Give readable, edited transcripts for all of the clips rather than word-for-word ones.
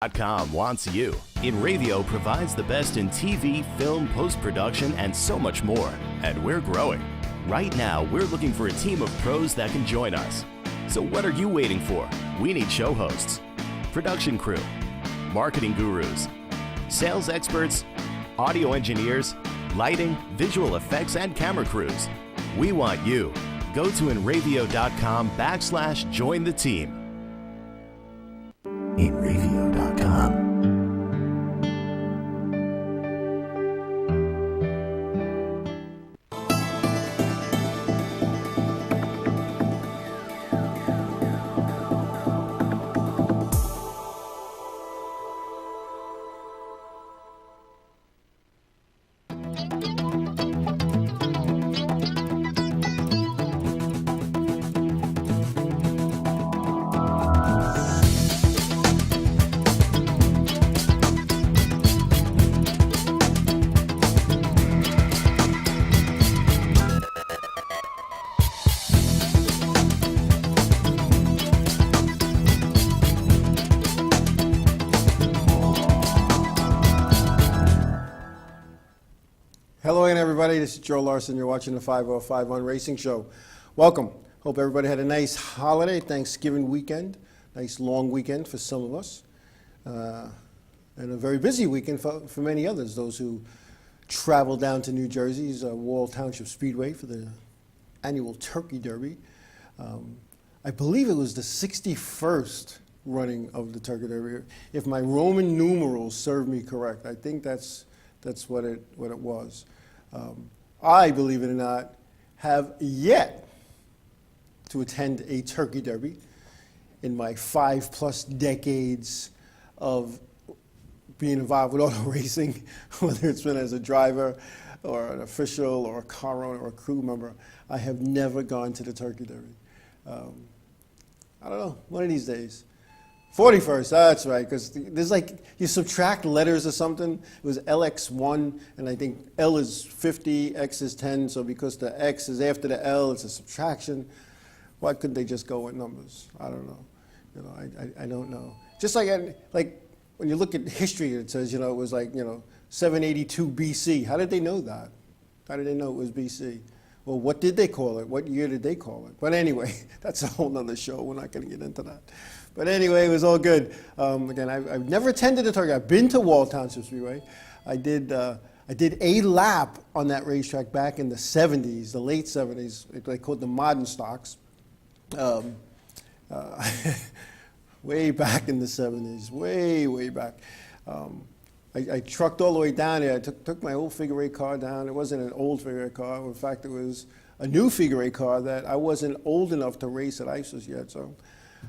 Radio.com wants you. InRavio provides the best in TV, film, post-production, and so much more. And we're growing. Right now, we're looking for a team of pros that can join us. So what are you waiting for? We need show hosts, production crew, marketing gurus, sales experts, audio engineers, lighting, visual effects, and camera crews. We want you. Go to InRavio.com/join the team. InRavio.com. Hello again, everybody. This is Joe Larson. You're watching the 505 Racing Show. Welcome. Hope everybody had a nice holiday, Thanksgiving weekend. Nice long weekend for some of us. And a very busy weekend for many others. Those who traveled down to New Jersey's Wall Township Speedway for the annual Turkey Derby. I believe it was the 61st running of the Turkey Derby. If my Roman numerals serve me correct, I think that's what it was. I, believe it or not, have yet to attend a Turkey Derby in my 5+ decades of being involved with auto racing, whether it's been as a driver or an official or a car owner or a crew member. I have never gone to the Turkey Derby. I don't know, one of these days. 41st, that's right, because there's like, you subtract letters or something. It was LX1, and I think L is 50, X is 10, so because the X is after the L, it's a subtraction. Why couldn't they just go with numbers? I don't know. I don't know. Just like when you look at history, it says, it was like, 782 BC. How did they know that? How did they know it was BC? Well, what did they call it? What year did they call it? But anyway, that's a whole nother show. We're not going to get into that. But anyway, it was all good. Again, I've never attended a Turkey. I've been to Wall Township Speedway. I did a lap on that racetrack back in the 70s, the late 70s. They called the modern stocks. Way back in the 70s, way back. I trucked all the way down there. I took my old figure eight car down. It wasn't an old figure eight car. In fact, it was a new figure eight car that I wasn't old enough to race at ISIS yet. So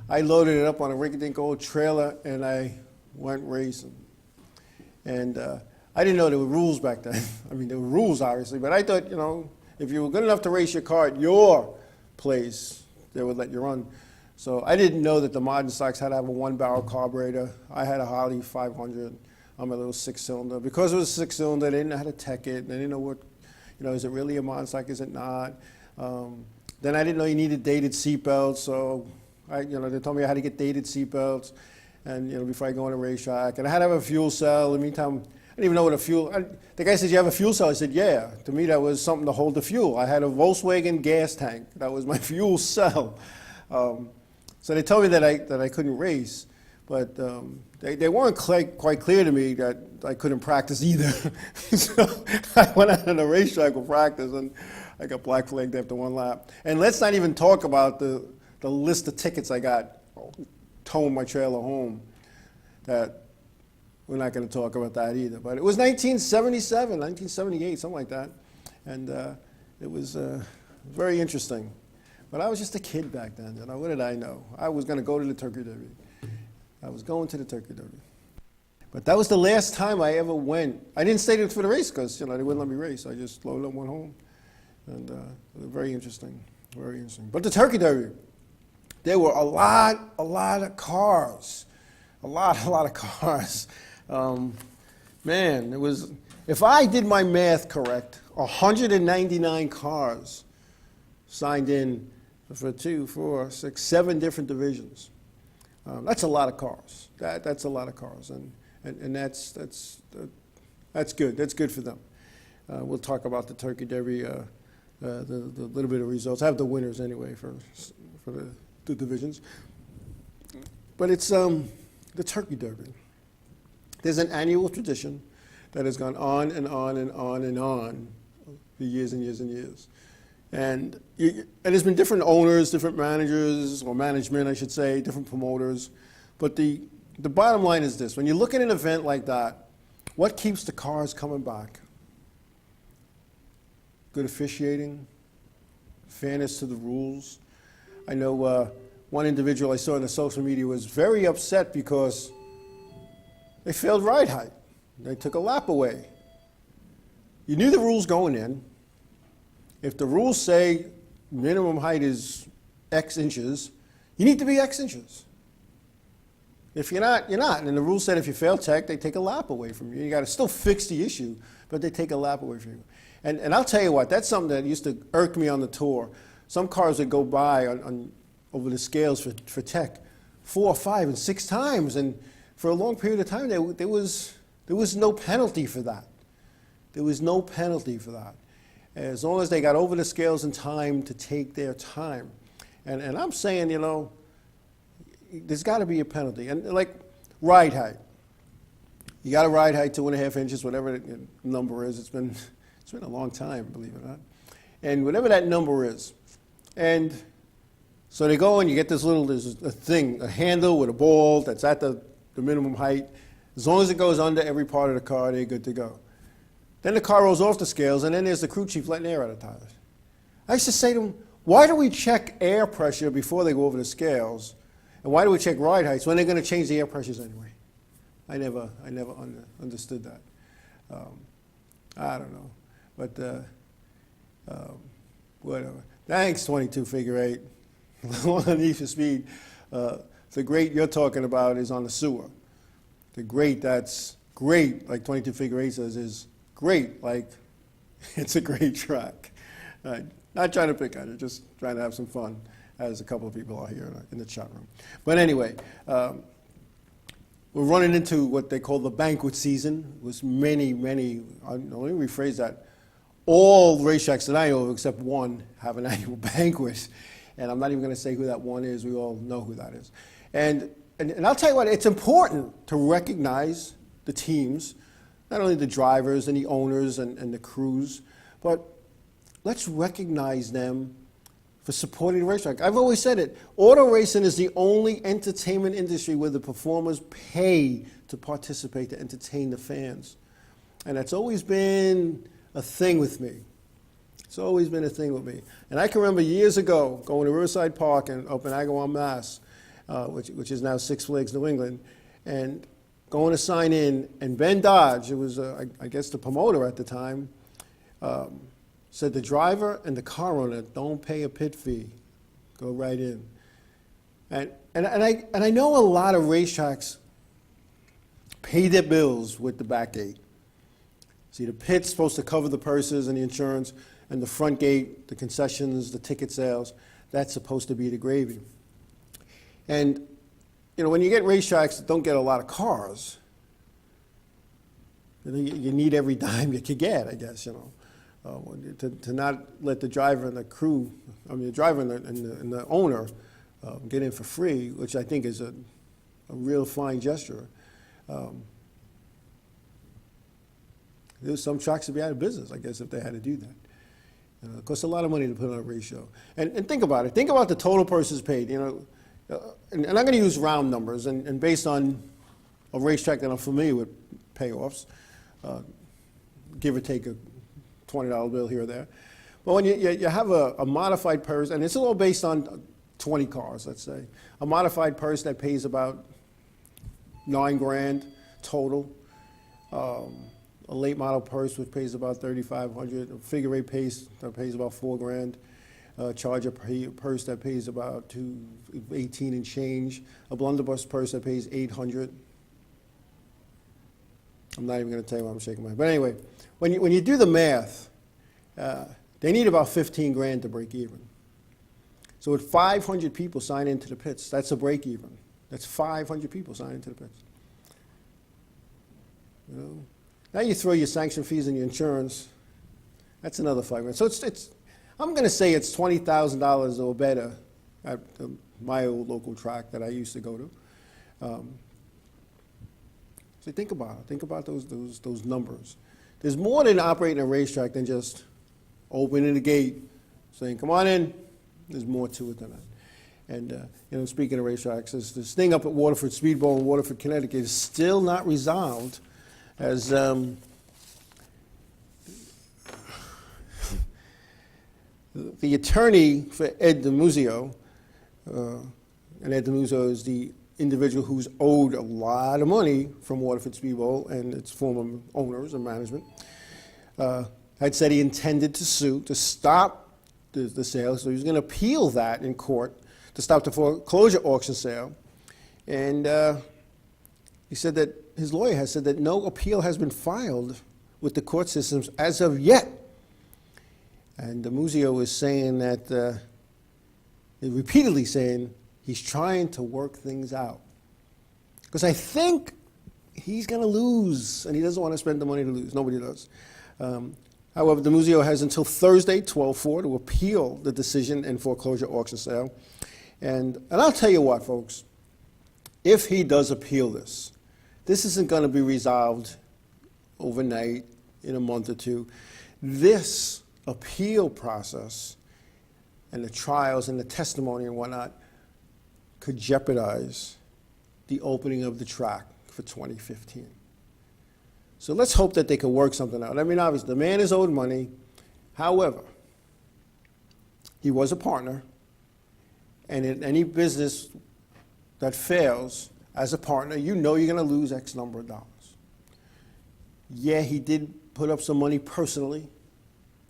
I loaded it up on a rinky-dink old trailer, and I went racing. And I didn't know there were rules back then. I mean, there were rules, obviously, but I thought, if you were good enough to race your car at your place, they would let you run. So I didn't know that the modern stocks had to have a 1-barrel carburetor. I had a Harley 500 on my little 6-cylinder. Because it was a 6-cylinder, they didn't know how to tech it. They didn't know what, is it really a modern stock, is it not? Then I didn't know you needed dated seatbelts, so they told me how to get dated seatbelts, and before I go on a racetrack. And I had to have a fuel cell. In the meantime, I didn't even know what a fuel. The guy said, "You have a fuel cell?" I said, "Yeah." To me, that was something to hold the fuel. I had a Volkswagen gas tank. That was my fuel cell. So they told me that I couldn't race, but they weren't quite clear to me that I couldn't practice either. So I went out on a racetrack for practice, and I got black flagged after one lap. And let's not even talk about the list of tickets I got towing my trailer home. That we're not going to talk about that either. But it was 1977, 1978, something like that. And it was very interesting. But I was just a kid back then. What did I know? I was going to go to the Turkey Derby. I was going to the Turkey Derby. But that was the last time I ever went. I didn't stay there for the race because they wouldn't let me race. I just loaded up and went home. And it was very interesting, very interesting. But the Turkey Derby, there were a lot of cars. A lot of cars. Man, it was, if I did my math correct, 199 cars signed in for 2, 4, 6, 7 different divisions. That's a lot of cars. That's a lot of cars, and that's good. That's good for them. We'll talk about the Turkey Derby, the little bit of results. I have the winners anyway for the divisions. But it's the Turkey Derby. There's an annual tradition that has gone on and on and on and on for years and years and years. And there's been different owners, different managers, or management, I should say, different promoters. But the bottom line is this. When you look at an event like that, what keeps the cars coming back? Good officiating, fairness to the rules. I know one individual I saw on the social media was very upset because they failed ride height. They took a lap away. You knew the rules going in. If the rules say minimum height is X inches, you need to be X inches. If you're not, you're not. And the rules said if you fail tech, they take a lap away from you. You got to still fix the issue, but they take a lap away from you. And I'll tell you what, that's something that used to irk me on the tour. Some cars would go by over the scales for tech 4, 5, and 6 times, and for a long period of time there was no penalty for that. There was no penalty for that. As long as they got over the scales in time to take their time. And I'm saying, you know, there's got to be a penalty. And like ride height. You got to ride height 2.5 inches, whatever the number is. It's been a long time, believe it or not. And whatever that number is. And so they go and you get there's a thing, a handle with a ball that's at the minimum height. As long as it goes under every part of the car, they're good to go. Then the car rolls off the scales, and then there's the crew chief letting air out of the tires. I used to say to him, why do we check air pressure before they go over the scales? And why do we check ride heights when they're going to change the air pressures anyway? I never understood that. I don't know. But whatever. Thanks, 22 figure 8. On Need for Speed. The grate you're talking about is on the sewer. The grate that's great, like 22 figure 8 says, is great, like it's a great track. Not trying to pick on it, just trying to have some fun, as a couple of people are here in the chat room. But anyway, we're running into what they call the banquet season. It was many, let me rephrase that. All racetracks that I know of, except one, have an annual banquet. And I'm not even going to say who that one is. We all know who that is. And I'll tell you what, it's important to recognize the teams, not only the drivers and the owners and the crews, but let's recognize them for supporting the racetrack. I've always said it, auto racing is the only entertainment industry where the performers pay to participate, to entertain the fans. And that's always been a thing with me. It's always been a thing with me. And I can remember years ago going to Riverside Park and up in Agawam, Mass., which is now Six Flags New England, and going to sign in, and Ben Dodge, who was, I guess, the promoter at the time, said the driver and the car owner don't pay a pit fee. Go right in. And I know a lot of racetracks pay their bills with the back gate. See, the pit's supposed to cover the purses and the insurance, and the front gate, the concessions, the ticket sales, that's supposed to be the gravy. And you know, when you get racetracks that don't get a lot of cars, you need every dime you could get, I guess, you know. To not let the driver and the crew, the driver and the owner get in for free, which I think is a real fine gesture. There's some tracks would be out of business, I guess, if they had to do that. It costs a lot of money to put on a race show. And think about it. Think about the total purses paid, you know. And I'm going to use round numbers, and based on a racetrack that I'm familiar with payoffs, give or take a $20 bill here or there. But when you have a modified purse, and it's all based on 20 cars, let's say, a modified purse that pays about $9,000 total, a late model purse which pays about $3,500, a figure 8 purse that pays about $4,000. Charger purse that pays about $18 and change, a blunderbuss purse that pays $800. I'm not even going to tell you why I'm shaking my head. But anyway, when you do the math, they need about $15,000 to break even. So with 500 people sign into the pits, that's a break even. That's 500 people signing to the petition. You know? Now you throw your sanction fees and your insurance. That's another $5 grand. So I'm going to say it's $20,000 or better at my old local track that I used to go to. So think about it. Think about those numbers. There's more than operating a racetrack than just opening the gate, saying, come on in. There's more to it than that. And you know, speaking of racetracks, this thing up at Waterford Speedbowl in Waterford, Connecticut is still not resolved, as the attorney for Ed DiMuzio, and Ed DiMuzio is the individual who's owed a lot of money from Waterford Speedbowl and its former owners and management, had said he intended to sue to stop the sale, so he was going to appeal that in court to stop the foreclosure auction sale. And he said that his lawyer has said that no appeal has been filed with the court systems as of yet. And DiMuzio is saying that, repeatedly saying, he's trying to work things out. Because I think he's going to lose, and he doesn't want to spend the money to lose. Nobody does. However, DiMuzio has until Thursday, 12/4, to appeal the decision in foreclosure auction sale. And I'll tell you what, folks, if he does appeal this isn't going to be resolved overnight, in a month or two. This appeal process and the trials and the testimony and whatnot could jeopardize the opening of the track for 2015. So let's hope that they can work something out. I mean, obviously, the man is owed money. However, he was a partner, and in any business that fails as a partner, you know you're going to lose X number of dollars. Yeah, he did put up some money personally,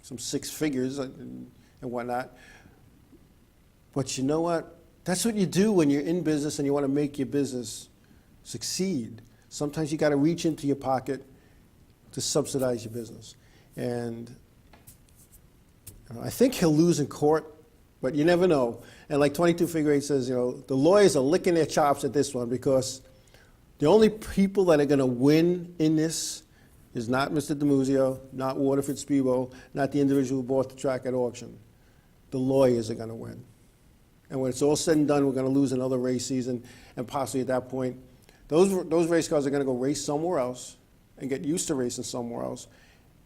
some 6 figures and whatnot. But you know what? That's what you do when you're in business and you want to make your business succeed. Sometimes you got to reach into your pocket to subsidize your business. And I think he'll lose in court, but you never know. And like 22 Figure 8 says, you know, the lawyers are licking their chops at this one because the only people that are going to win in this is not Mr. DiMuzio, not Waterford Speedbowl, not the individual who bought the track at auction. The lawyers are going to win. And when it's all said and done, we're going to lose another race season, and possibly at that point, those race cars are going to go race somewhere else and get used to racing somewhere else,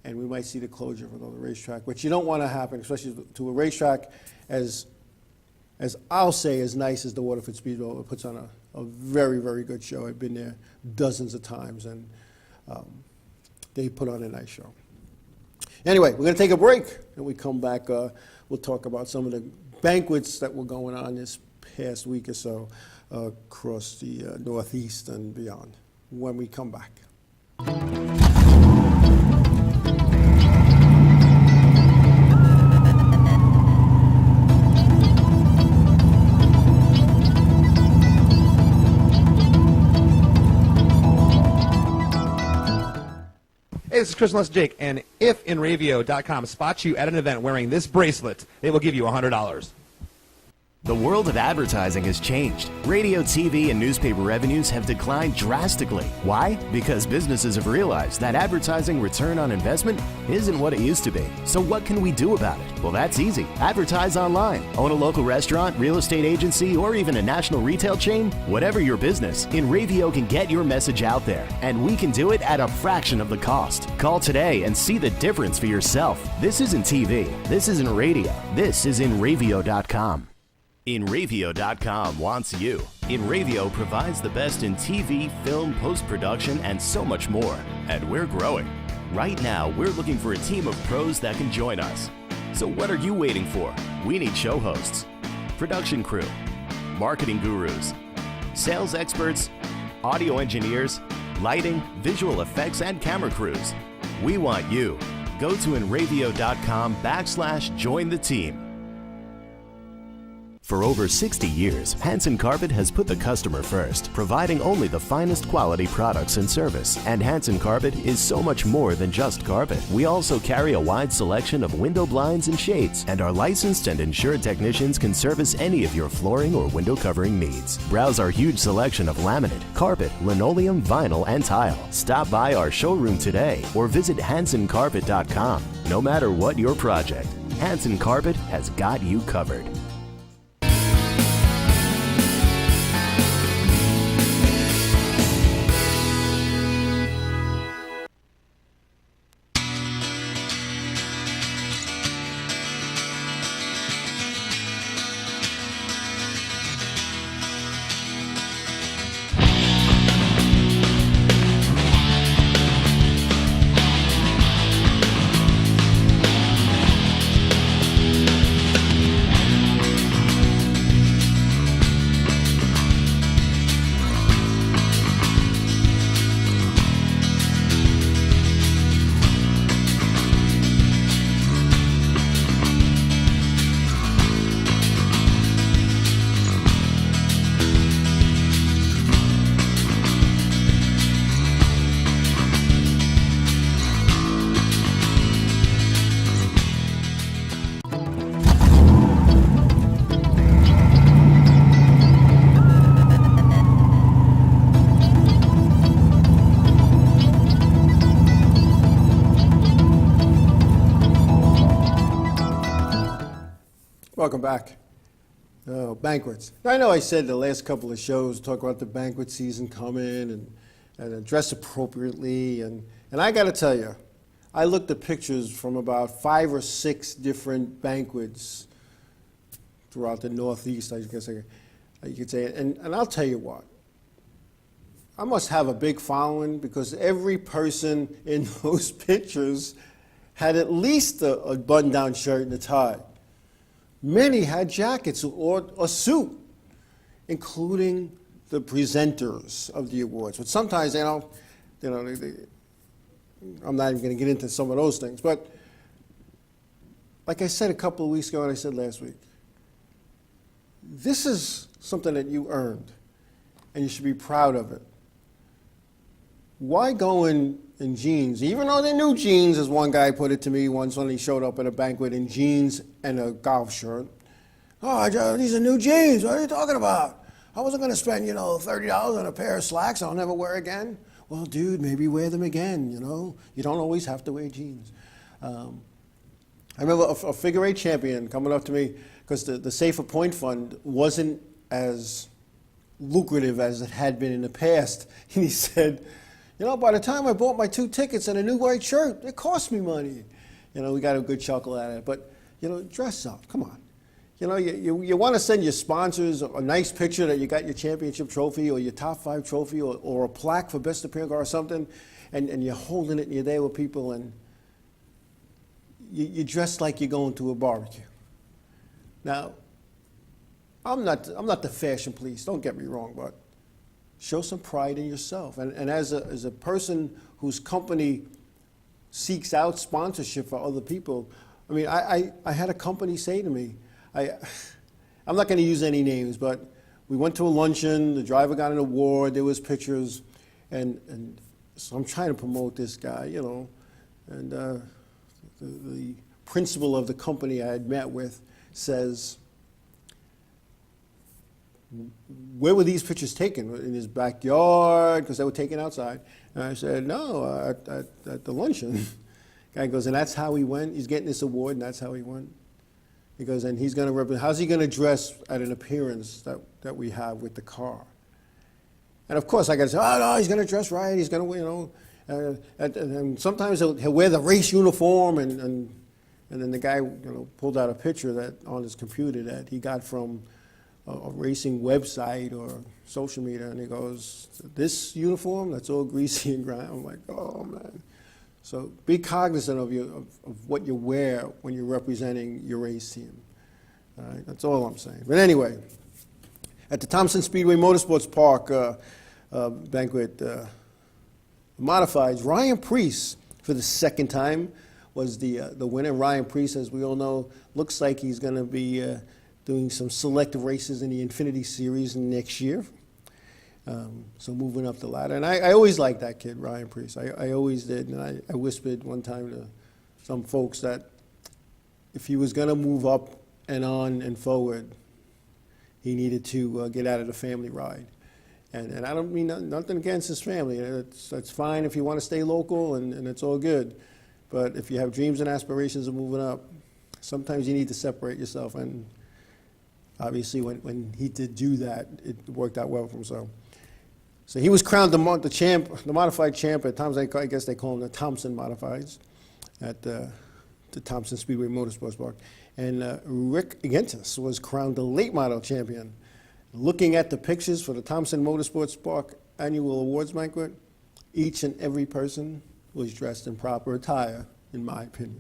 and we might see the closure of another racetrack, which you don't want to happen, especially to a racetrack as I'll say, as nice as the Waterford Speedbowl. It puts on a very, very good show. I've been there dozens of times, and they put on a nice show. Anyway, we're going to take a break, and we come back. We'll talk about some of the banquets that were going on this past week or so across the Northeast and beyond when we come back. Hey, this is Chris Less Jake, and if InRavio.com spots you at an event wearing this bracelet, they will give you $100. The world of advertising has changed. Radio, TV, and newspaper revenues have declined drastically. Why? Because businesses have realized that advertising return on investment isn't what it used to be. So what can we do about it? Well, that's easy. Advertise online. Own a local restaurant, real estate agency, or even a national retail chain? Whatever your business, InRavio can get your message out there, and we can do it at a fraction of the cost. Call today and see the difference for yourself. This isn't TV. This isn't radio. This is InRavio.com. InRavio.com wants you. InRavio provides the best in TV, film, post-production, and so much more. And we're growing. Right now, we're looking for a team of pros that can join us. So what are you waiting for? We need show hosts, production crew, marketing gurus, sales experts, audio engineers, lighting, visual effects, and camera crews. We want you. Go to InRavio.com/join the team. For over 60 years, Hanson Carpet has put the customer first, providing only the finest quality products and service. And Hanson Carpet is so much more than just carpet. We also carry a wide selection of window blinds and shades, and our licensed and insured technicians can service any of your flooring or window covering needs. Browse our huge selection of laminate, carpet, linoleum, vinyl, and tile. Stop by our showroom today or visit HansonCarpet.com. No matter what your project, Hanson Carpet has got you covered. Welcome back. Banquets. I know I said the last couple of shows talk about the banquet season coming and dress appropriately, and I got to tell you, I looked at pictures from about 5 or 6 different banquets throughout the Northeast, I guess you could say, and I'll tell you what, I must have a big following because every person in those pictures had at least a button-down shirt and a tie. Many had jackets or a suit, including the presenters of the awards. But sometimes, I'm not even going to get into some of those things. But like I said a couple of weeks ago and I said last week, this is something that you earned, and you should be proud of it. Why go in jeans, even though they're new jeans, as one guy put it to me once when he showed up at a banquet in jeans and a golf shirt. Oh, these are new jeans. What are you talking about? I wasn't going to spend, $30 on a pair of slacks I'll never wear again. Well, dude, maybe wear them again, You don't always have to wear jeans. I remember a figure eight champion coming up to me because the Safer Point Fund wasn't as lucrative as it had been in the past. And he said, by the time I bought my 2 tickets and a new white shirt, it cost me money. We got a good chuckle at it. But, dress up. Come on. You want to send your sponsors a nice picture that you got your championship trophy or your top 5 trophy or a plaque for best appearance or something, and you're holding it and you're there with people and you dress like you're going to a barbecue. Now, I'm not the fashion police, don't get me wrong, but show some pride in yourself. And as a person whose company seeks out sponsorship for other people, I had a company say to me, I'm not going to use any names, but we went to a luncheon, the driver got an award, there was pictures, and so I'm trying to promote this guy, and the principal of the company I had met with says, where were these pictures taken? In his backyard, because they were taken outside. And I said, no, at the luncheon. Guy goes, and that's how he went? He's getting this award, and that's how he went? He goes, and he's going to represent, how's he going to dress at an appearance that we have with the car? And of course, I got to say, oh, no, he's going to dress right, he's going to, and sometimes he'll wear the race uniform, and then the guy pulled out a picture that on his computer that he got from a racing website or social media, and he goes, this uniform, that's all greasy and grimy. I'm like, oh, man. So be cognizant of what you wear when you're representing your race team. All right, that's all I'm saying. But anyway, at the Thompson Speedway Motorsports Park banquet, modifieds, Ryan Preece, for the second time, was the winner. Ryan Preece, as we all know, looks like he's going to be doing some selective races in the Infinity Series next year. So moving up the ladder. And I always liked that kid, Ryan Preece. I always did. And I whispered one time to some folks that if he was going to move up and on and forward, he needed to get out of the family ride. And I don't mean nothing against his family. That's fine if you want to stay local, and it's all good. But if you have dreams and aspirations of moving up, sometimes you need to separate yourself. And obviously, when he did do that, it worked out well for him. So he was crowned the modified champ at times. I guess they call him the Thompson Modifieds at the Thompson Speedway Motorsports Park. And Rick Gentis was crowned the late model champion. Looking at the pictures for the Thompson Motorsports Park annual awards banquet, each and every person was dressed in proper attire, in my opinion.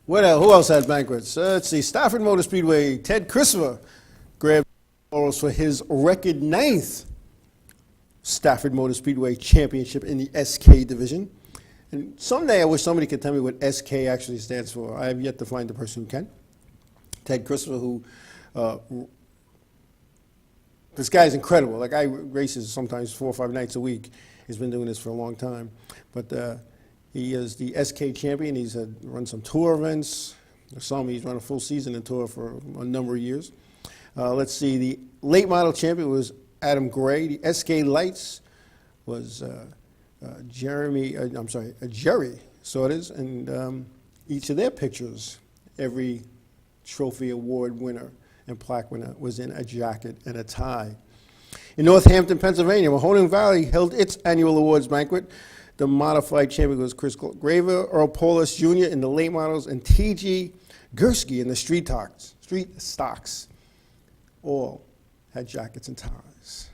Who else had banquets? Let's see. Stafford Motor Speedway, Ted Christopher grabbed laurels for his record 9th Stafford Motor Speedway championship in the SK division. And someday I wish somebody could tell me what SK actually stands for. I have yet to find the person who can. Ted Christopher, who this guy's incredible. Like, I races sometimes 4 or 5 nights a week. He's been doing this for a long time. But he is the SK champion. He's run some tour events. He's run a full season in tour for a number of years. Let's see. The late model champion was Adam Gray. The SK Lights was Jerry Sortes. And each of their pictures, every trophy award winner and plaque winner was in a jacket and a tie. In Northampton, Pennsylvania, Mahoning Valley held its annual awards banquet. The modified champion was Chris Graver, Earl Paulus Jr. in the late models, and T.G. Gursky in the street stocks. All had jackets and ties.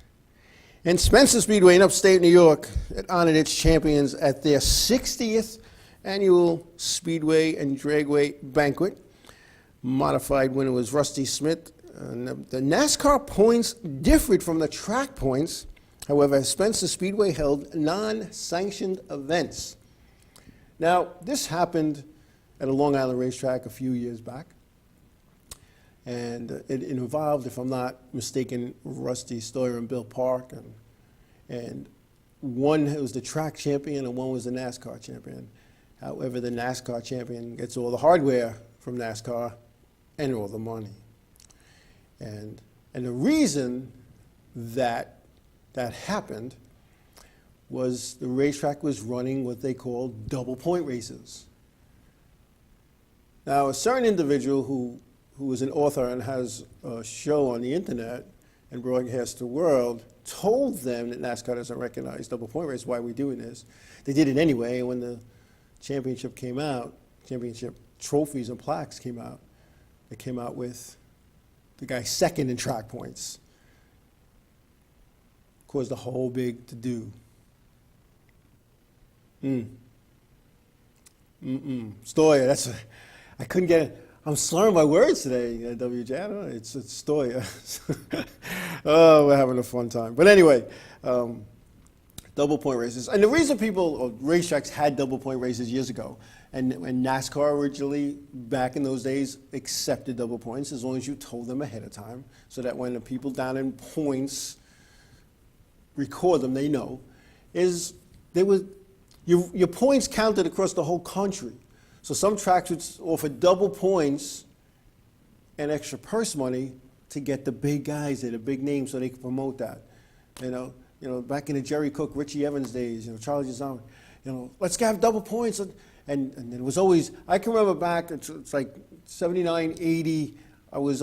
And Spencer Speedway in upstate New York, it honored its champions at their 60th annual Speedway and Dragway banquet. Modified winner was Rusty Smith. The NASCAR points differed from the track points. However, Spencer Speedway held non-sanctioned events. Now, this happened at a Long Island racetrack a few years back. And it involved, if I'm not mistaken, Rusty Stoyer and Bill Park. And one was the track champion and one was the NASCAR champion. However, the NASCAR champion gets all the hardware from NASCAR and all the money. And the reason that happened was the racetrack was running what they called double point races. Now, a certain individual who is an author and has a show on the internet and broadcasts the world told them that NASCAR doesn't recognize double point races. Why are we doing this? They did it anyway, and when the championship came out, championship trophies and plaques came out, they came out with the guy second in track points. Caused a whole big to-do. Stoyer, I couldn't get it. I'm slurring my words today, WJ. I don't know, it's Stoyer. Oh, we're having a fun time. But anyway, double point races. And the reason racetracks had double point races years ago, and NASCAR originally, back in those days, accepted double points as long as you told them ahead of time, so that when the people down in points record them, they know, your points counted across the whole country. So some tracks would offer double points and extra purse money to get the big guys there, the big names, so they could promote that. You know, back in the Jerry Cook, Richie Evans days, Charlie Gisano, let's have double points. And it was always, I can remember back, it's like 79, 80, I was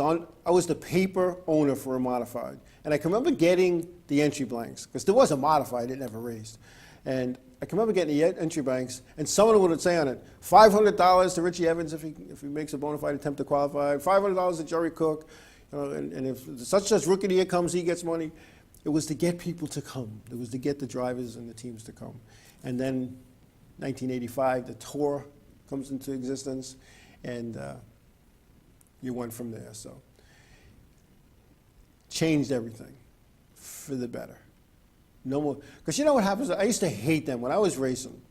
the paper owner for a modified. And I can remember getting the entry blanks, because there was a modified, it never raced. And I can remember getting the entry blanks, and someone would say on it, $500 to Richie Evans if he makes a bona fide attempt to qualify, $500 to Jerry Cook, and if such rookie of the year comes, he gets money. It was to get people to come. It was to get the drivers and the teams to come. And then 1985, the tour comes into existence, and you went from there. So changed everything for the better. No more, because you know what happens? I used to hate them when I was racing.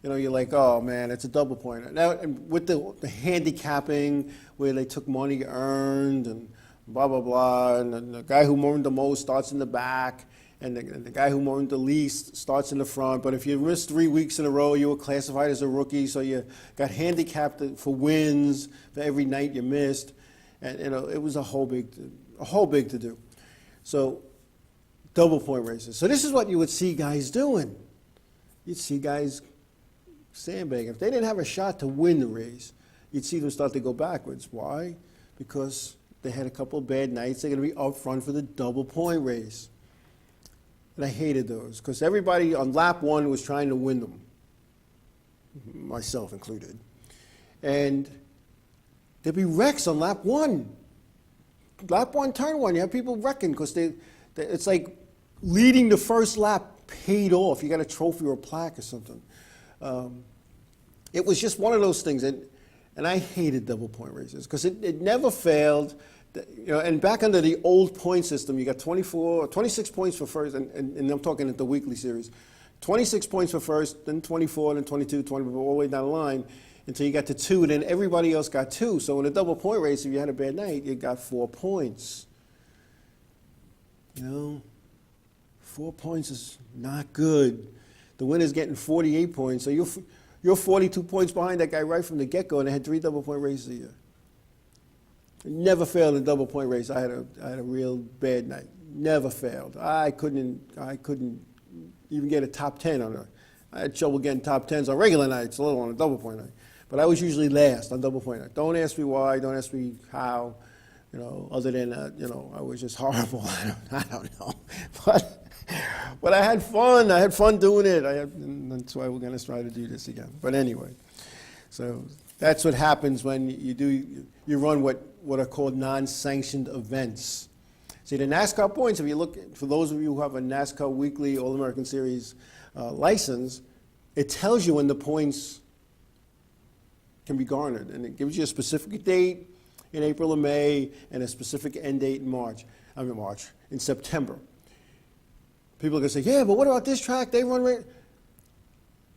you're like, oh man, it's a double pointer. Now, and with the handicapping, where they took money earned and blah, blah, blah, and the guy who earned the most starts in the back, and the guy who earned the least starts in the front. But if you missed 3 weeks in a row, you were classified as a rookie, so you got handicapped for wins for every night you missed. And it was a whole big to do. So double point races. So this is what you would see guys doing. You'd see guys sandbagging. If they didn't have a shot to win the race, you'd see them start to go backwards. Why? Because they had a couple of bad nights. They're going to be up front for the double point race. And I hated those because everybody on lap 1 was trying to win them, myself included. And there'd be wrecks on lap 1. Lap 1, turn 1, you have people wrecking because it's like leading the first lap paid off. You got a trophy or a plaque or something. It was just one of those things. And I hated double point races because it never failed. And back under the old point system, you got 26 points for first, and I'm talking at the weekly series. 26 points for first, then 24, then 22, 24, all the way down the line until you got to 2, and then everybody else got 2. So in a double point race, if you had a bad night, you got 4 points. 4 points is not good. The winner's getting 48 points, so you're 42 points behind that guy right from the get-go, and they had 3 double point races a year. Never failed in a double point race. I had a real bad night. Never failed. I couldn't even get a top 10 on it. I had trouble getting top 10s on regular nights, let alone on a double point night. But I was usually last on double point night. Don't ask me why. Don't ask me how. Other than I was just horrible. I don't know. But I had fun. I had fun doing it. And that's why we're going to try to do this again. But anyway, so that's what happens when you run what are called non-sanctioned events. See, the NASCAR points, if you look, for those of you who have a NASCAR Weekly All-American Series license, it tells you when the points can be garnered. And it gives you a specific date in April or May and a specific end date in September. People are going to say, yeah, but what about this track? They run right.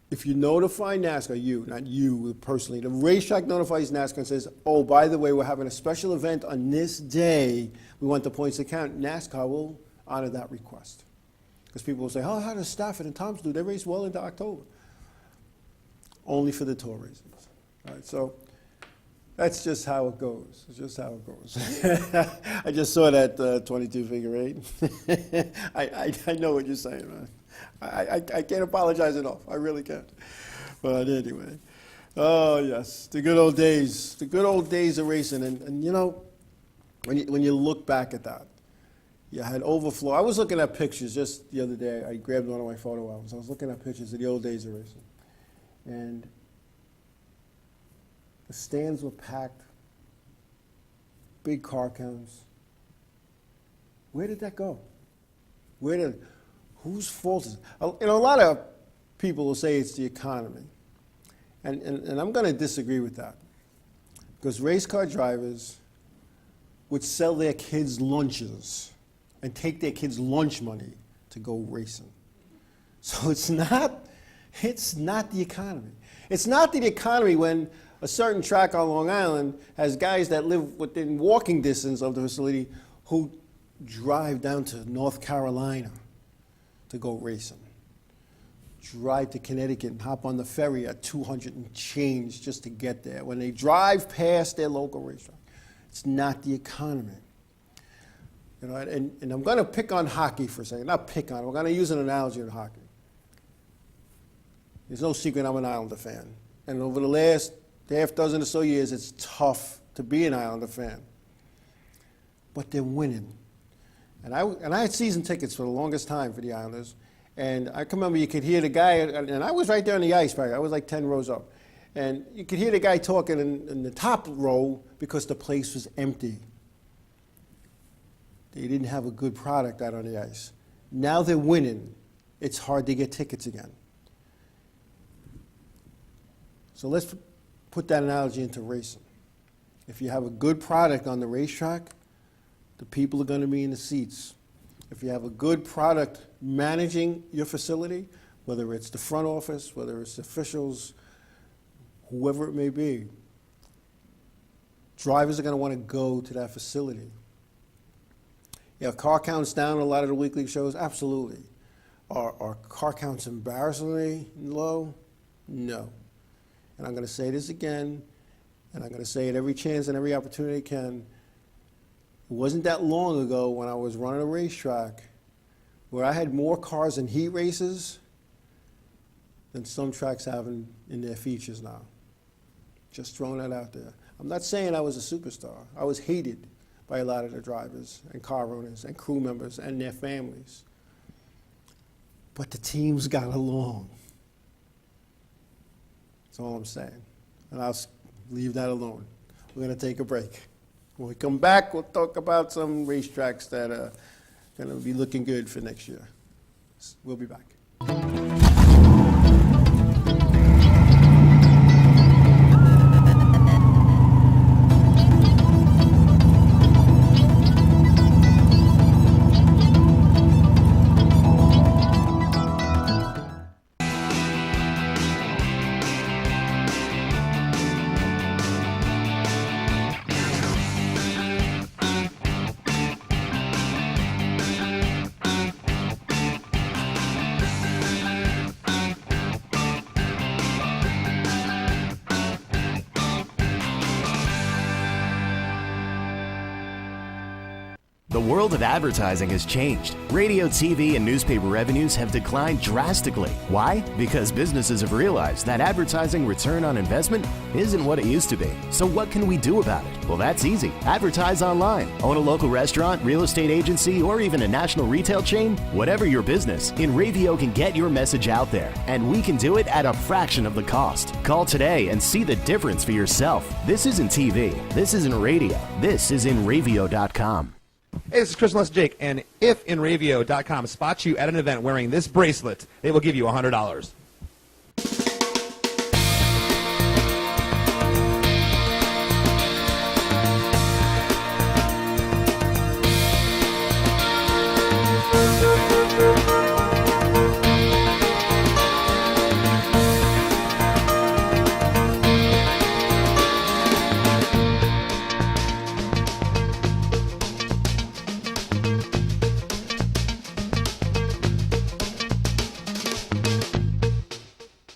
If you notify NASCAR, not you personally, the racetrack notifies NASCAR and says, oh, by the way, we're having a special event on this day. We want the points to count. NASCAR will honor that request. Because people will say, oh, how does Stafford and Thompson do? They race well into October. Only for the tour races. All right, so that's just how it goes. It's just how it goes. I just saw that 22 figure 8. I know what you're saying, man. I can't apologize enough. I really can't. But anyway, oh yes, the good old days of racing. And when you look back at that, you had overflow. I was looking at pictures just the other day. I grabbed one of my photo albums. I was looking at pictures of the old days of racing, and the stands were packed, big car counts. Where did that go? Whose fault is it? A lot of people will say it's the economy. And I'm going to disagree with that. Because race car drivers would sell their kids lunches and take their kids' lunch money to go racing. So it's not the economy. It's not the economy when a certain track on Long Island has guys that live within walking distance of the facility who drive down to North Carolina to go racing. Drive to Connecticut and hop on the ferry at 200 and change just to get there. When they drive past their local racetrack, it's not the economy. And I'm going to pick on hockey for a second. Not pick on it. We're going to use an analogy in hockey. There's no secret I'm an Islander fan. And over the last half dozen or so years, it's tough to be an Islander fan. But they're winning. And I had season tickets for the longest time for the Islanders. And I can remember you could hear the guy, and I was right there in the ice pack. I was like 10 rows up. And you could hear the guy talking in the top row because the place was empty. They didn't have a good product out on the ice. Now they're winning. It's hard to get tickets again. So let's put that analogy into racing. If you have a good product on the racetrack, the people are going to be in the seats. If you have a good product managing your facility, whether it's the front office, whether it's officials, whoever it may be. Drivers are going to want to go to that facility. Yeah, car counts down a lot of the weekly shows? Absolutely. Are car counts embarrassingly low? No. And I'm going to say this again, and I'm going to say it every chance and every opportunity I can. It wasn't that long ago when I was running a racetrack where I had more cars in heat races than some tracks have in their features now. Just throwing that out there. I'm not saying I was a superstar. I was hated by a lot of the drivers and car owners and crew members and their families. But the teams got along. That's all I'm saying. And I'll leave that alone. We're going to take a break. When we come back, we'll talk about some racetracks that are going to be looking good for next year. We'll be back. The world of advertising has changed. Radio, TV, and newspaper revenues have declined drastically. Why? Because businesses have realized that advertising return on investment isn't what it used to be. So what can we do about it? Well, that's easy. Advertise online. Own a local restaurant, real estate agency, or even a national retail chain? Whatever your business, InRavio can get your message out there, and we can do it at a fraction of the cost. Call today and see the difference for yourself. This isn't TV. This isn't radio. This is InRavio.com. Hey, this is Chris Unless Jake, and if InRavio.com spots you at an event wearing this bracelet, they will give you $100.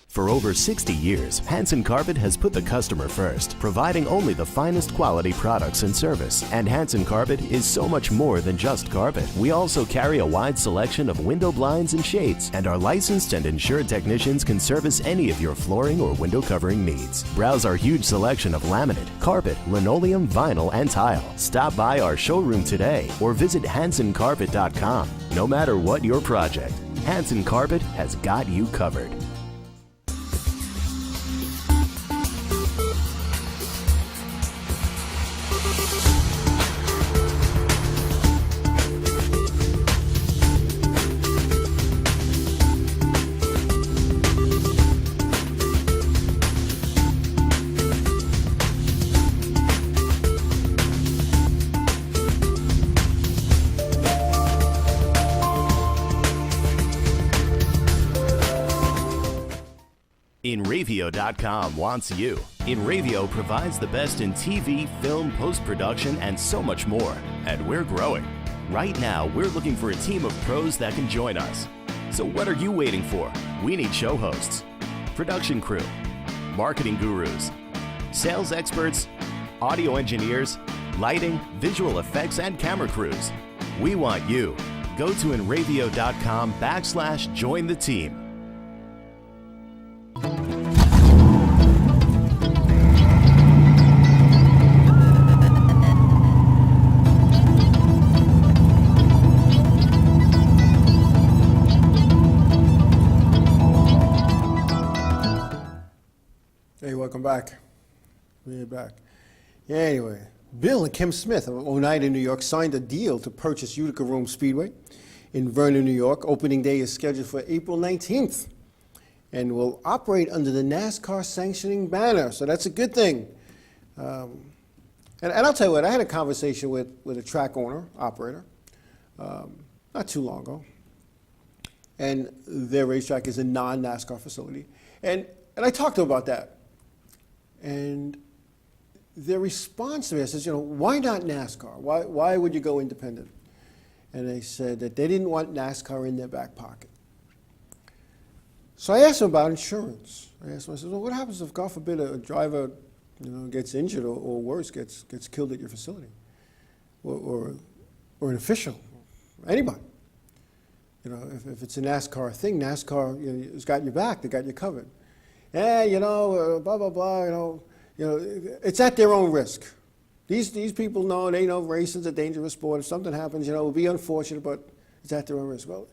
For over 60 years, Hanson Carpet has put the customer first, providing only the finest quality products and service. And Hanson Carpet is so much more than just carpet. We also carry a wide selection of window blinds and shades, and our licensed and insured technicians can service any of your flooring or window covering needs. Browse our huge selection of laminate, carpet, linoleum, vinyl, and tile. Stop by our showroom today or visit HansonCarpet.com. No matter what your project, Hanson Carpet has got you covered. InRavio.com wants you. InRavio provides the best in TV, film, post-production, and so much more. And we're growing. Right now, we're looking for a team of pros that can join us. So what are you waiting for? We need show hosts, production crew, marketing gurus, sales experts, audio engineers, lighting, visual effects, and camera crews. We want you. Go to InRavio.com/join the team. Hey, welcome back. We're back. Yeah, anyway, Bill and Kim Smith of Oneida, New York, signed a deal to purchase Utica Rome Speedway in Vernon, New York. Opening day is scheduled for April 19th and will operate under the NASCAR sanctioning banner, so that's a good thing. And I'll tell you what, I had a conversation with a track owner, operator, not too long ago. and their racetrack is a non-NASCAR facility. And I talked to them about that. And their response to me, I said, why not NASCAR? Why would you go independent? And they said that they didn't want NASCAR in their back pocket. So I asked them about insurance. I asked them, I said, well, what happens if, God forbid, a driver gets injured or worse, gets killed at your facility? Or an official, anybody. If it's a NASCAR thing, NASCAR has got your back, they got you covered. Blah, blah, blah, it's at their own risk. These people know, they know racing's a dangerous sport. If something happens, it will be unfortunate, but it's at their own risk. Well,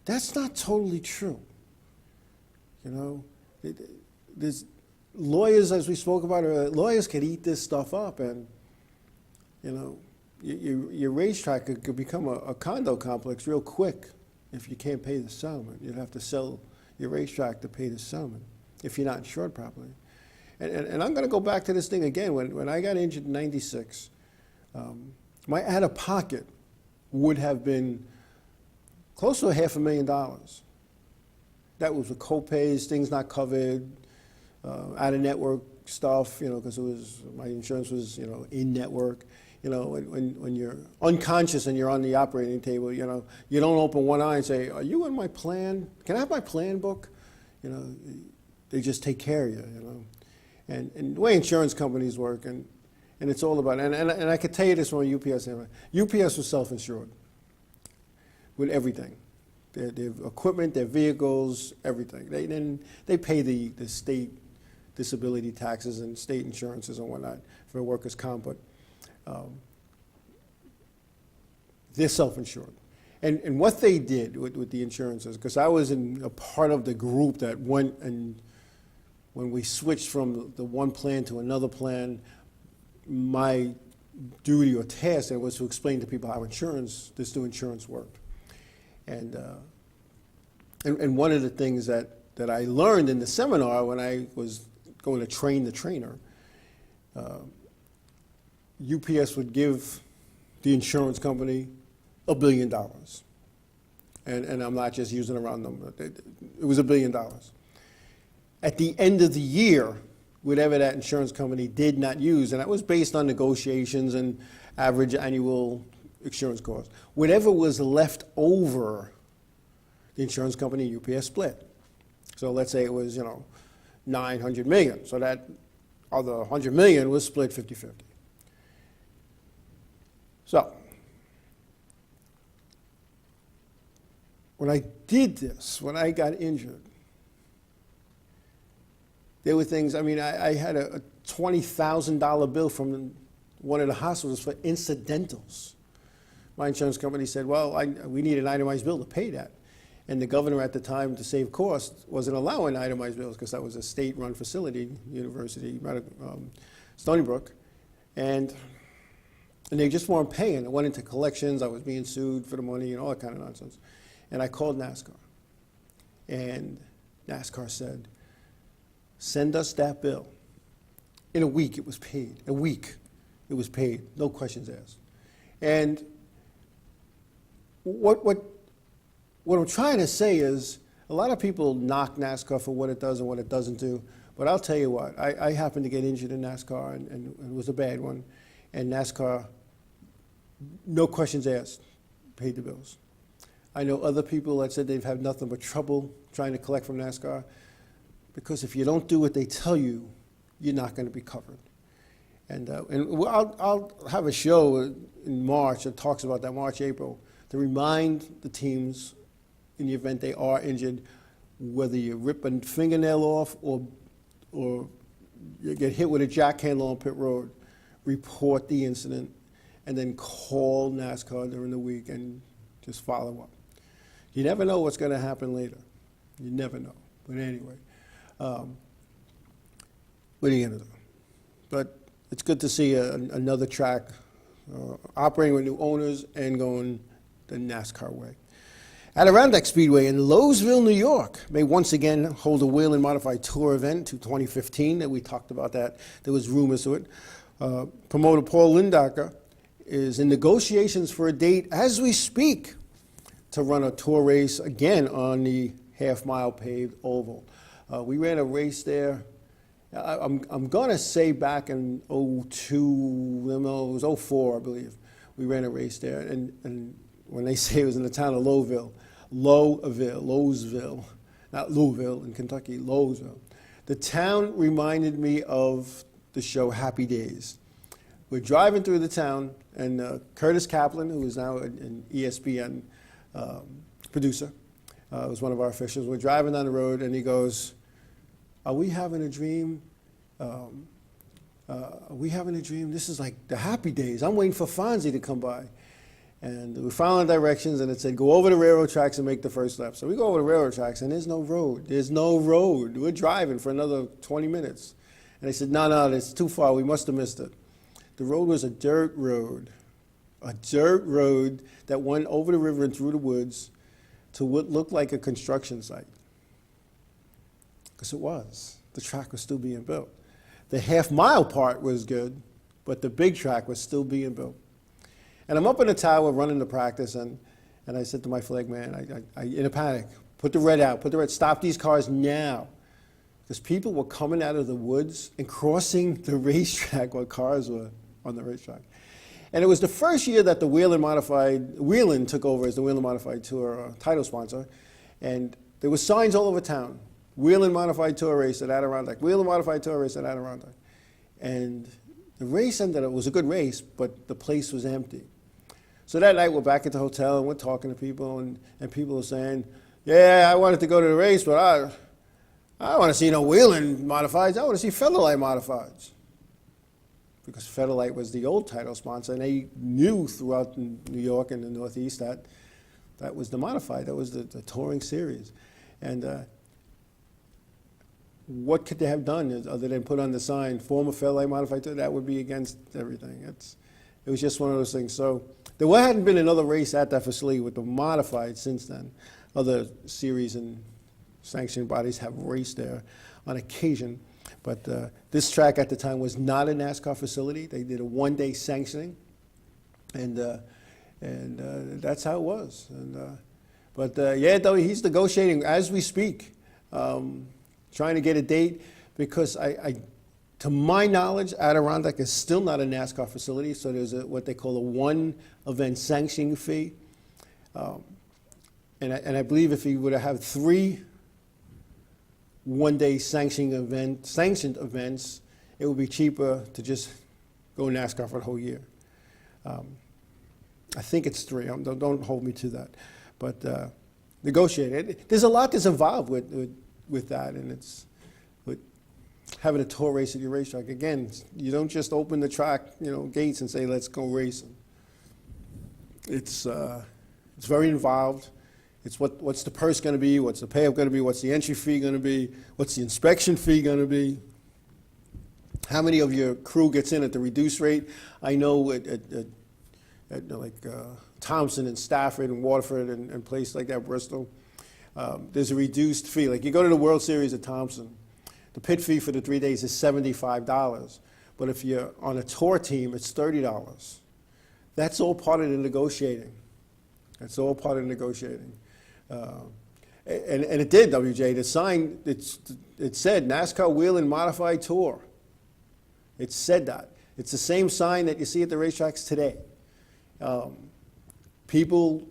that's not totally true. There's lawyers, as we spoke about, lawyers could eat this stuff up, and, your racetrack could become a condo complex real quick if you can't pay the settlement. You'd have to sell your racetrack to pay the settlement if you're not insured properly. And I'm going to go back to this thing again. When I got injured in '96, my out-of-pocket would have been close to $500,000. That was with co-pays, things not covered, out-of-network stuff, because my insurance was, in-network. When you're unconscious and you're on the operating table, you don't open one eye and say, "Are you in my plan? Can I have my plan book?" They just take care of you, And the way insurance companies work, and it's all about, and I could tell you this from a UPS standpoint. UPS was self-insured with everything. Their equipment, their vehicles, everything. They pay the state disability taxes and state insurances and whatnot for workers' comp, but they're self-insured. And what they did with the insurances, because I was in a part of the group that went and when we switched from the one plan to another plan, my duty or task there was to explain to people how this new insurance worked. And one of the things that I learned in the seminar when I was going to train the trainer, UPS would give the insurance company $1 billion. And I'm not just using a round number. It was $1 billion. At the end of the year, whatever that insurance company did not use, and that was based on negotiations and average annual insurance costs, whatever was left over, the insurance company UPS split. So let's say it was, $900 million. So that other $100 million was split 50-50. So when I did this, when I got injured, there were things, I had a $20,000 bill from one of the hospitals for incidentals. My insurance company said, well, we need an itemized bill to pay that. And the governor at the time, to save costs, wasn't allowing itemized bills because that was a state-run facility, University, Stony Brook. And they just weren't paying. I went into collections. I was being sued for the money and all that kind of nonsense. And I called NASCAR. And NASCAR said, send us that bill. In a week, it was paid. A week, it was paid. No questions asked. And what I'm trying to say is, a lot of people knock NASCAR for what it does and what it doesn't do. But I'll tell you what, I happened to get injured in NASCAR, and it was a bad one. And NASCAR, no questions asked, paid the bills. I know other people that said they've had nothing but trouble trying to collect from NASCAR, because if you don't do what they tell you, you're not going to be covered. And I'll have a show in March that talks about that, March, April, to remind the teams in the event they are injured, whether you rip a fingernail off or you get hit with a jackhandle on pit road, report the incident, and then call NASCAR during the week and just follow up. You never know what's going to happen later. You never know. But anyway, what are you going to do? But it's good to see another track operating with new owners and going the NASCAR way. Adirondack Speedway in Lowesville, New York may once again hold a wheel and modified tour event to 2015 that we talked about that. There was rumors to it. Promoter Paul Lindacker is in negotiations for a date as we speak to run a tour race again on the half-mile paved oval. We ran a race there. I'm going to say back in '02, no, it was '04, I believe. We ran a race there, and when they say it was in the town of Lowville, Lowesville, not Louisville in Kentucky, Lowesville. The town reminded me of the show Happy Days. We're driving through the town, and Curtis Kaplan, who is now an ESPN producer, was one of our officials. We're driving down the road, and he goes, "Are we having a dream? Are we having a dream? This is like the Happy Days. I'm waiting for Fonzie to come by." And we followed directions, and it said, "Go over the railroad tracks and make the first left." So we go over the railroad tracks, and there's no road. There's no road. We're driving for another 20 minutes. And they said, no, it's too far. We must have missed it. The road was a dirt road that went over the river and through the woods to what looked like a construction site. Because it was. The track was still being built. The half-mile part was good, but the big track was still being built. And I'm up in the tower running the practice, and I said to my flag man, I in a panic, put the red out, stop these cars now. Because people were coming out of the woods and crossing the racetrack while cars were on the racetrack. And it was the first year that the Whelen took over as the Whelen Modified Tour title sponsor, and there were signs all over town. Whelen Modified Tour race at Adirondack, Whelen Modified Tour race at Adirondack. And the race ended up, it was a good race, but the place was empty. So that night we're back at the hotel and we're talking to people, and people are saying, "Yeah, I wanted to go to the race, but I don't want to see no Whelen Modifieds. I want to see Featherlight Modifieds." Because Featherlight was the old title sponsor, and they knew throughout New York and the Northeast that that was the Modified, that was the touring series. And what could they have done other than put on the sign, former Featherlight Modified Tour? That would be against everything. It was just one of those things. So there hadn't been another race at that facility with the Modified since then. Other series and sanctioning bodies have raced there on occasion. But this track at the time was not a NASCAR facility. They did a one-day sanctioning, and that's how it was. Yeah, though he's negotiating as we speak, trying to get a date, because to my knowledge, Adirondack is still not a NASCAR facility. So there's what they call a one-event sanctioning fee, and I believe if he would have had 3 one-day sanctioned events, it would be cheaper to just go NASCAR for the whole year. I think it's 3. Don't hold me to that, but negotiate. There's a lot that's involved with that, and it's with having a tour race at your racetrack. Again, you don't just open the track, gates and say, "Let's go racing." It's very involved. It's what's the purse going to be, what's the payout going to be, what's the entry fee going to be, what's the inspection fee going to be, how many of your crew gets in at the reduced rate. I know at Thompson and Stafford and Waterford and places like that, Bristol, there's a reduced fee. Like you go to the World Series at Thompson, the pit fee for the 3 days is $75. But if you're on a tour team, it's $30. That's all part of the negotiating. That's all part of the negotiating. And it did, WJ. The sign, it said NASCAR Whelen Modified Tour. It said that. It's the same sign that you see at the racetracks today. People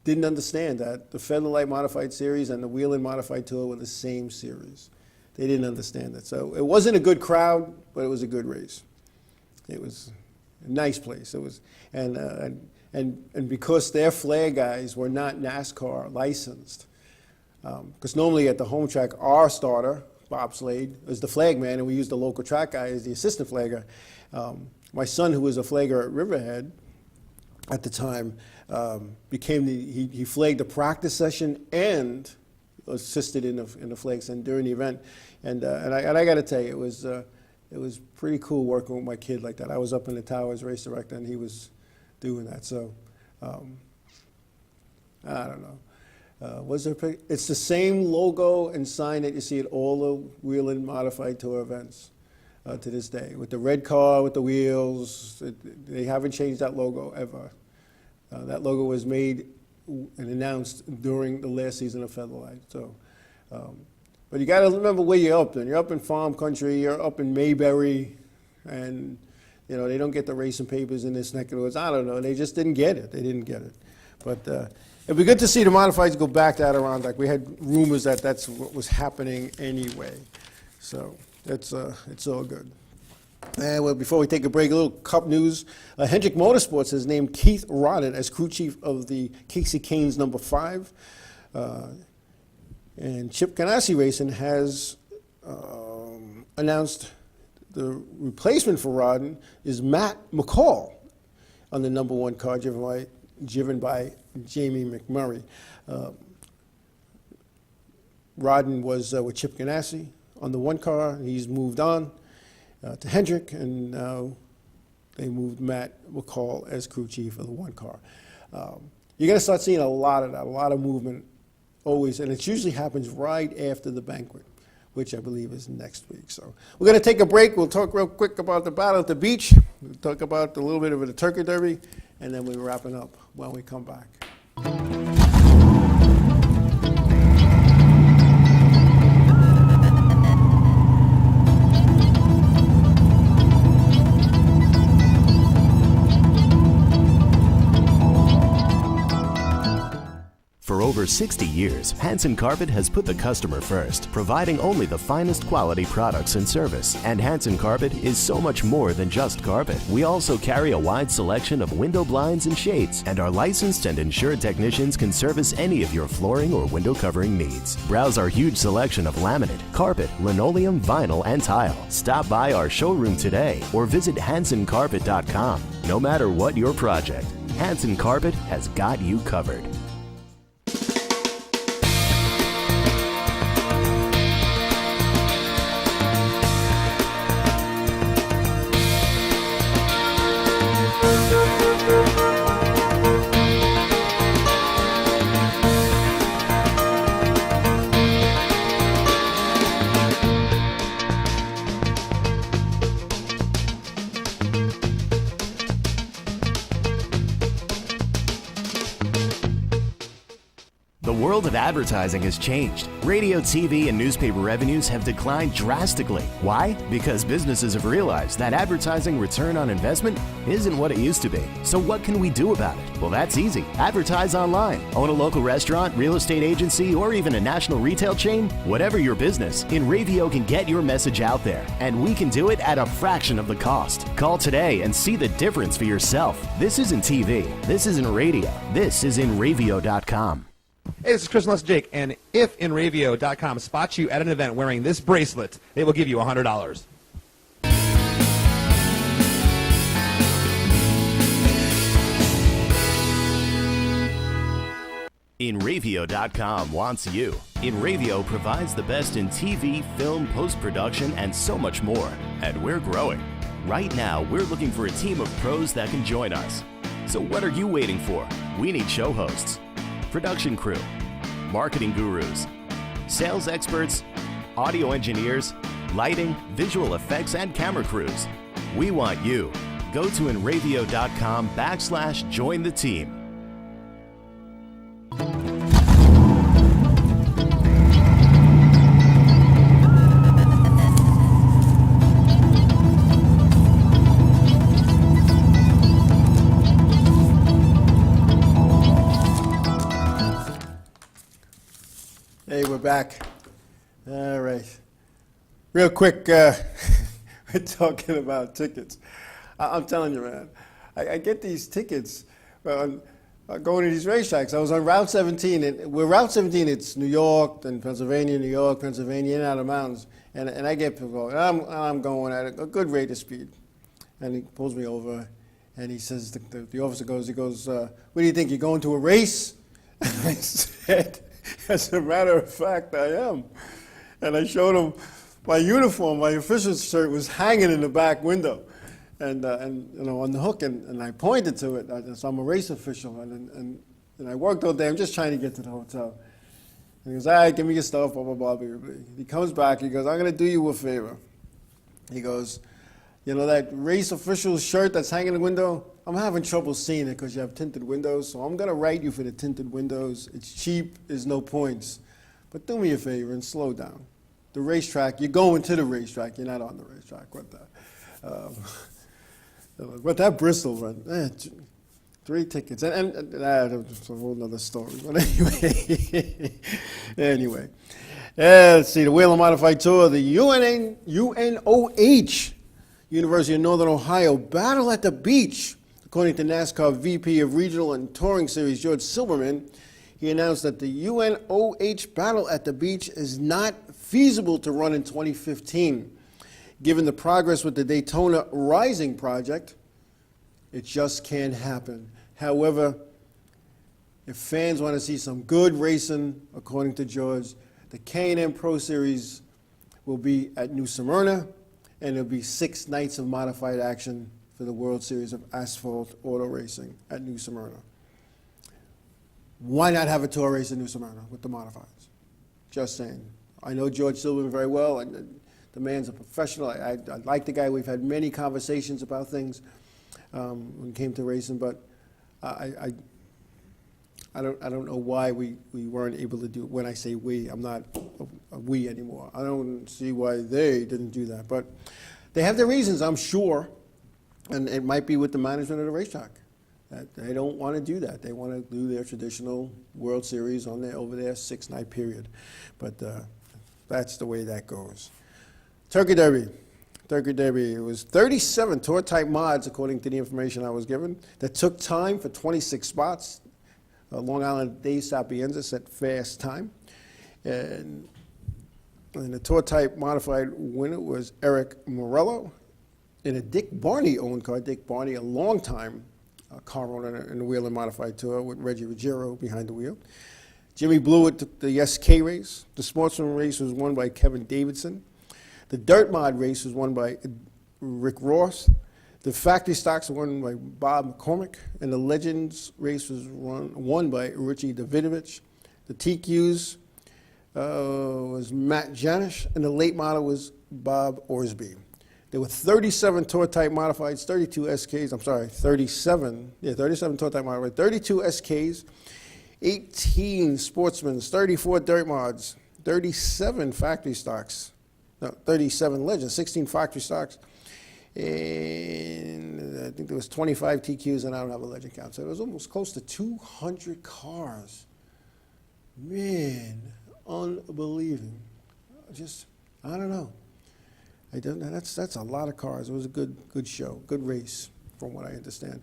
didn't understand that the Featherlight Modified Series and the Whelen Modified Tour were the same series. They didn't understand that. So it wasn't a good crowd, but it was a good race. It was a nice place. It was, and because their flag guys were not NASCAR licensed, because normally at the home track, our starter, Bob Slade, was the flag man, and we used the local track guy as the assistant flagger. My son, who was a flagger at Riverhead at the time, he flagged the practice session and assisted in the flags and during the event. And I got to tell you, it was pretty cool working with my kid like that. I was up in the tower as race director, and he was doing that. So I don't know. It's the same logo and sign that you see at all the Whelen Modified Tour events to this day, with the red car with the wheels. They haven't changed that logo ever. That logo was made and announced during the last season of Featherlight. So, but you got to remember where you're up. Then you're up in farm country. You're up in Mayberry, and you know they don't get the racing papers in this neck of the woods. I don't know. They just didn't get it. They didn't get it. But it'd be good to see the modifieds go back to Adirondack. We had rumors that that's what was happening anyway. So it's all good. And well, before we take a break, a little Cup news. Hendrick Motorsports has named Keith Rodden as crew chief of the Casey Canes number 5. And Chip Ganassi Racing has announced the replacement for Rodden is Matt McCall on the number 1 car driven by Jamie McMurray. Rodden was with Chip Ganassi on the 1 car. He's moved on to Hendrick, and now they moved Matt McCall as crew chief of the 1 car. You're going to start seeing a lot of that, a lot of movement always, and it usually happens right after the banquet, which I believe is next week. So we're going to take a break. We'll talk real quick about the battle at the beach. We'll talk about a little bit of the turkey derby, and then we're wrapping up when we come back. For over 60 years, Hanson Carpet has put the customer first, providing only the finest quality products and service. And Hanson Carpet is so much more than just carpet. We also carry a wide selection of window blinds and shades, and our licensed and insured technicians can service any of your flooring or window covering needs. Browse our huge selection of laminate, carpet, linoleum, vinyl, and tile. Stop by our showroom today or visit hansoncarpet.com. No matter what your project, Hanson Carpet has got you covered. The world of advertising has changed. Radio, TV, and newspaper revenues have declined drastically. Why? Because businesses have realized that advertising return on investment isn't what it used to be. So what can we do about it? Well, that's easy. Advertise online. Own a local restaurant, real estate agency, or even a national retail chain? Whatever your business, InRavio can get your message out there. And we can do it at a fraction of the cost. Call today and see the difference for yourself. This isn't TV. This isn't radio. This is InRavio.com. Hey, this is Chris Leslie Jake, and if InRavio.com spots you at an event wearing this bracelet, they will give you $100. InRavio.com wants you. InRavio provides the best in TV, film, post-production, and so much more. And we're growing. Right now, we're looking for a team of pros that can join us. So what are you waiting for? We need show hosts, production crew, marketing gurus, sales experts, audio engineers, lighting, visual effects, and camera crews. We want you. Go to InRavio.com/join the team. Hey, we're back. All right. Real quick, we're talking about tickets. I'm telling you, man, I get these tickets going to these racetracks. I was on Route 17, and we're Route 17, it's New York, then Pennsylvania, New York, Pennsylvania, in and out of the mountains. And I get people, and I'm going at a good rate of speed. And he pulls me over, and he says, the officer goes, what do you think, you're going to a race? And I said, as a matter of fact, I am. And I showed him my uniform, my official shirt was hanging in the back window, and you know, on the hook, and I pointed to it. So I'm a race official, and I worked all day. I'm just trying to get to the hotel. And he goes, all right, give me your stuff, blah, blah, blah, blah, blah. He comes back, he goes, I'm going to do you a favor. He goes, You know that race official shirt that's hanging in the window? I'm having trouble seeing it because you have tinted windows, so I'm going to write you for the tinted windows. It's cheap, there's no points. But do me a favor and slow down. The racetrack, you're going to the racetrack, you're not on the racetrack. What that Bristol run, 3 tickets. And that's a whole other story. But anyway, let's see, the Whelen Modified Tour, the UNOH, University of Northern Ohio, Battle at the Beach. According to NASCAR VP of Regional and Touring Series, George Silverman, he announced that the UNOH Battle at the Beach is not feasible to run in 2015. Given the progress with the Daytona Rising project, it just can't happen. However, if fans want to see some good racing, according to George, the K&N Pro Series will be at New Smyrna, and there'll be 6 nights of modified action for the World Series of Asphalt Auto Racing at New Smyrna. Why not have a tour race in New Smyrna with the modifieds? Just saying. I know George Silverman very well. The man's a professional. I like the guy. We've had many conversations about things when it came to racing, but I don't know why we weren't able to do it. When I say we, I'm not a we anymore. I don't see why they didn't do that. But they have their reasons, I'm sure, and it might be with the management of the racetrack. That they don't want to do that. They want to do their traditional World Series over their 6-night period. But that's the way that goes. Turkey Derby. It was 37 tour-type mods, according to the information I was given, that took time for 26 spots. Long Island Dave Sapienza set fast time. And the tour-type modified winner was Eric Morello in a Dick Barney-owned car. Dick Barney, a long-time car owner in the Whelen Modified Tour with Reggie Ruggiero behind the wheel. Jimmy Blewett took the SK race. The Sportsman race was won by Kevin Davidson. The Dirt Mod race was won by Rick Ross. The Factory Stocks were won by Bob McCormick. And the Legends race was won by Richie Davidovich. The TQs was Matt Janish. And the late model was Bob Orsby. There were 37 tour-type modifieds, 32 SKs, 37 tour-type modifieds, 32 SKs, 18 Sportsmans, 34 Dirt Mods, 37 Factory Stocks, 37 Legends, 16 Factory Stocks, and I think there was 25 TQs, and I don't have a Legend count, so it was almost close to 200 cars. Man, unbelievable. I don't know. That's a lot of cars. It was a good show, good race, from what I understand.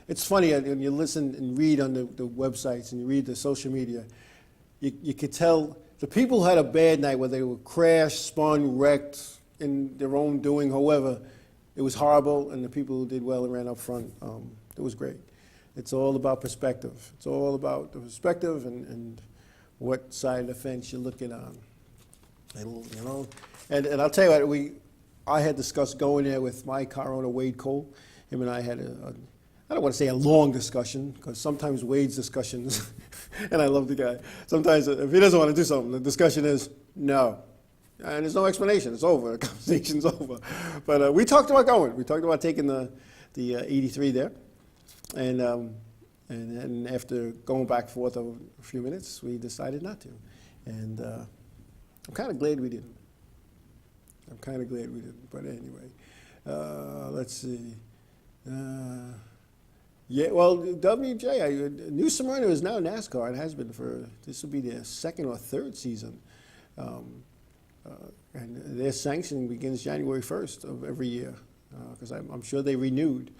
It's funny when you listen and read on the websites and you read the social media. You could tell the people who had a bad night, whether they were crashed, spun, wrecked in their own doing. However, it was horrible, and the people who did well and ran up front, it was great. It's all about perspective. It's all about the perspective and what side of the fence you're looking on. And I'll tell you what, I had discussed going there with my car owner, Wade Cole. Him and I had I don't want to say a long discussion, because sometimes Wade's discussions, and I love the guy, sometimes if he doesn't want to do something, the discussion is no. And there's no explanation, it's over, the conversation's over. But we talked about going. We talked about taking the 83 there. And after going back and forth over a few minutes, we decided not to. And I'm kind of glad we didn't. But anyway, let's see. WJ, New Smyrna is now NASCAR. It has been this will be their 2nd or 3rd season. And their sanctioning begins January 1st of every year, because I'm sure they renewed.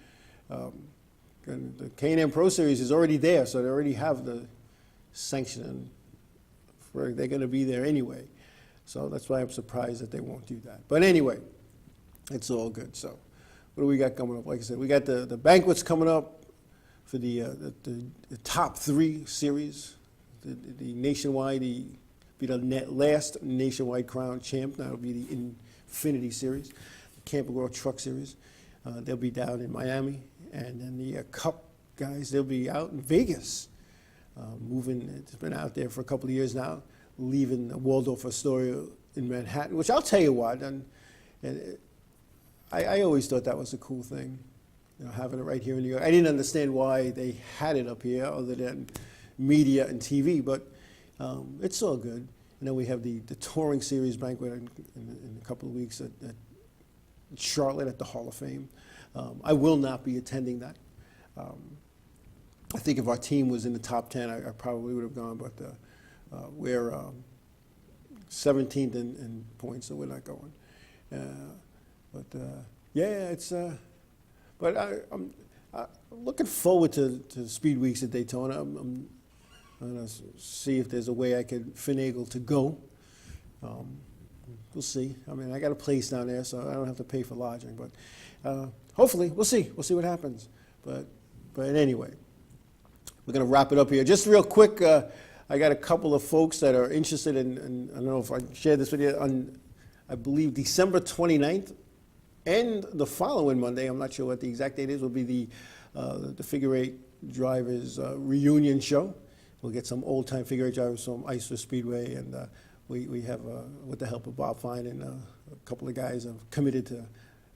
And the K&N Pro Series is already there, so they already have the sanctioning. They're going to be there anyway. So that's why I'm surprised that they won't do that. But anyway, it's all good. So what do we got coming up? Like I said, we got the banquets coming up for the top 3 series. The nationwide, be the last nationwide crown champ. That'll be the Infinity Series, the Camping World Truck Series. They'll be down in Miami. And then the Cup guys, they'll be out in Vegas. It's been out there for a couple of years now, leaving Waldorf Astoria in Manhattan, which I'll tell you what, and And I always thought that was a cool thing, having it right here in New York. I didn't understand why they had it up here other than media and TV, but it's all good. And then we have the touring series banquet in a couple of weeks at Charlotte at the Hall of Fame. I will not be attending that. I think if our team was in the top 10, I probably would have gone, but we're 17th in points, so we're not going. Yeah, it's. But I'm looking forward to Speed Weeks at Daytona. I'm going to see if there's a way I could finagle to go. We'll see. I mean, I got a place down there, so I don't have to pay for lodging. But hopefully, we'll see. We'll see what happens. But anyway, we're going to wrap it up here. Just real quick, I got a couple of folks that are interested in, I don't know if I shared this with you, on, I believe, December 29th and the following Monday, I'm not sure what the exact date is, will be the Figure Eight Drivers reunion show. We'll get some old-time figure eight drivers from Islip Speedway, and we have, with the help of Bob Fine and a couple of guys, have committed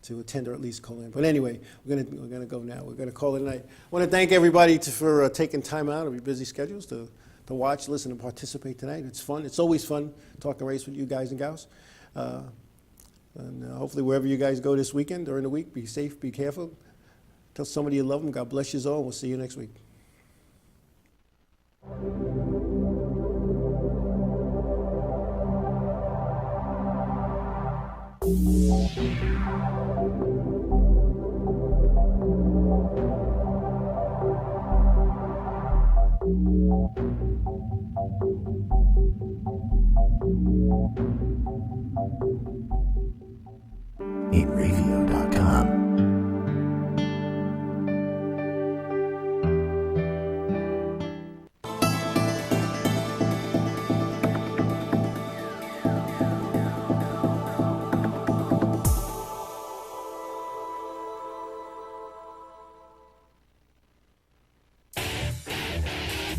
to attend or at least call in. But anyway, we're gonna go now. We're gonna call it a night. I want to thank everybody for taking time out of your busy schedules to watch, listen, and participate tonight. It's fun. It's always fun talking race with you guys and gals. And hopefully wherever you guys go this weekend during the week, be safe, be careful. Tell somebody you love them. God bless you all. We'll see you next week. InRavio.com.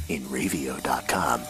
InRavio.com.